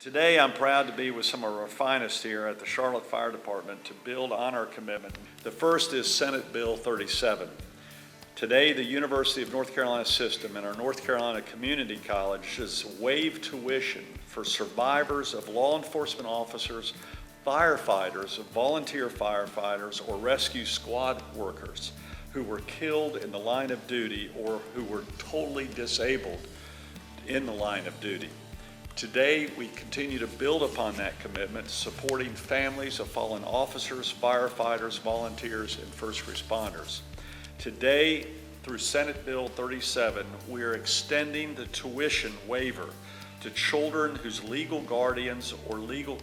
Today, I'm proud to be with some of our finest here at the Charlotte Fire Department to build on our commitment. The first is Senate Bill 37. Today, the University of North Carolina system and our North Carolina Community Colleges waive tuition for survivors of law enforcement officers, firefighters, volunteer firefighters, or rescue squad workers who were killed in the line of duty or who were totally disabled in the line of duty. Today, we continue to build upon that commitment, supporting families of fallen officers, firefighters, volunteers, and first responders. Today, through Senate Bill 37, we are extending the tuition waiver to children whose legal guardians or legal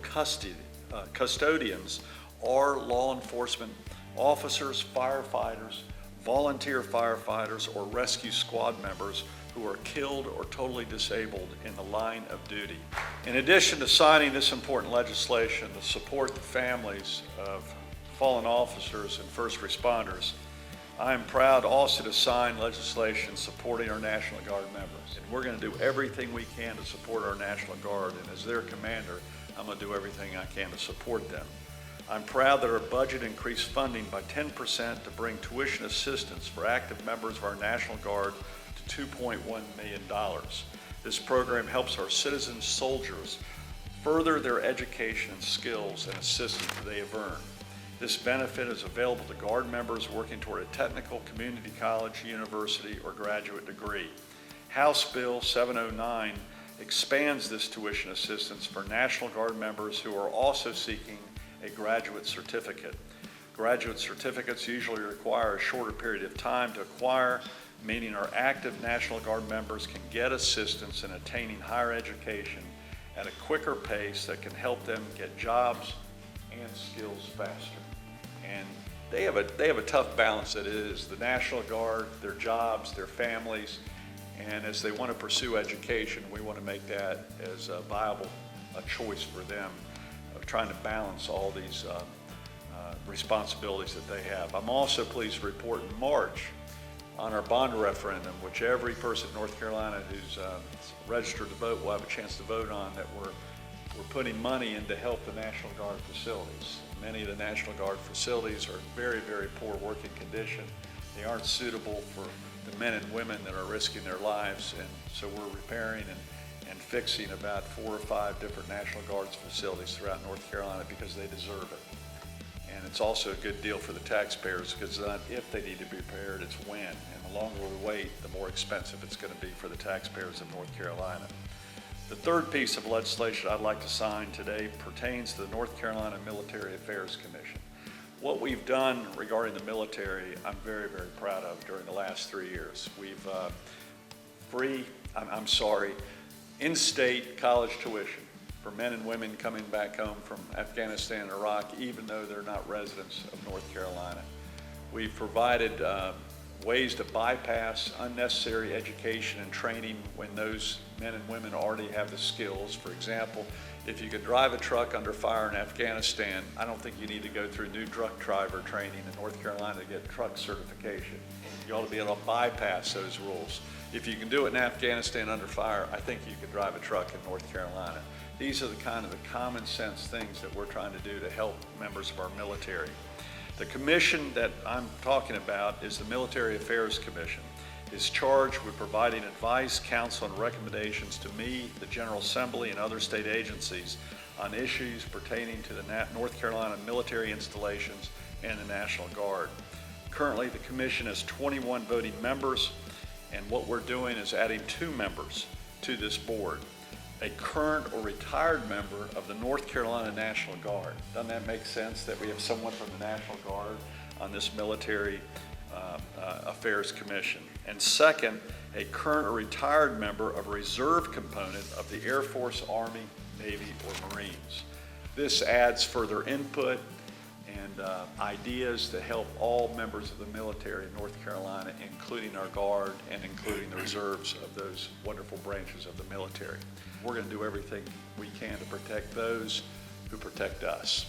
custodians are law enforcement officers, firefighters, volunteer firefighters, or rescue squad members who are killed or totally disabled in the line of duty. In addition to signing this important legislation to support the families of fallen officers and first responders, I am proud also to sign legislation supporting our National Guard members. And we're going to do everything we can to support our National Guard, and as their commander, I'm going to do everything I can to support them. I'm proud that our budget increased funding by 10% to bring tuition assistance for active members of our National Guard to $2.1 million. This program helps our citizen soldiers further their education and skills and assistance that they have earned. This benefit is available to Guard members working toward a technical, community college, university, or graduate degree. House Bill 709 expands this tuition assistance for National Guard members who are also seeking a graduate certificate. Graduate certificates usually require a shorter period of time to acquire, meaning our active National Guard members can get assistance in attaining higher education at a quicker pace that can help them get jobs and skills faster. And they have a tough balance that is the National Guard, their jobs, their families, and as they want to pursue education, we want to make that as a viable choice for them, trying to balance all these responsibilities that they have. I'm also pleased to report in March on our bond referendum, which every person in North Carolina who's registered to vote will have a chance to vote on, that we're putting money in to help the National Guard facilities. Many of the National Guard facilities are in very, very poor working condition. They aren't suitable for the men and women that are risking their lives, and so we're repairing and fixing about 4 or 5 different National Guard's facilities throughout North Carolina because they deserve it. And it's also a good deal for the taxpayers because it's not if they need to be repaired, it's when. And the longer we wait, the more expensive it's going to be for the taxpayers of North Carolina. The third piece of legislation I'd like to sign today pertains to the North Carolina Military Affairs Commission. What we've done regarding the military, I'm very, very proud of during the last 3 years. We've in-state college tuition for men and women coming back home from Afghanistan and Iraq, even though they're not residents of North Carolina. We've provided ways to bypass unnecessary education and training when those men and women already have the skills. For example, if you could drive a truck under fire in Afghanistan, I don't think you need to go through new truck driver training in North Carolina to get truck certification. You ought to be able to bypass those rules. If you can do it in Afghanistan under fire, I think you could drive a truck in North Carolina. These are the kind of the common sense things that we're trying to do to help members of our military. The commission that I'm talking about is the Military Affairs Commission. It's charged with providing advice, counsel, and recommendations to me, the General Assembly, and other state agencies on issues pertaining to the North Carolina military installations and the National Guard. Currently, the commission has 21 voting members, and what we're doing is adding 2 members to this board. A current or retired member of the North Carolina National Guard. Doesn't that make sense that we have someone from the National Guard on this Military Affairs Commission? And second, a current or retired member of a reserve component of the Air Force, Army, Navy, or Marines. This adds further input and ideas to help all members of the military in North Carolina, including our Guard and including the reserves of those wonderful branches of the military. We're going to do everything we can to protect those who protect us.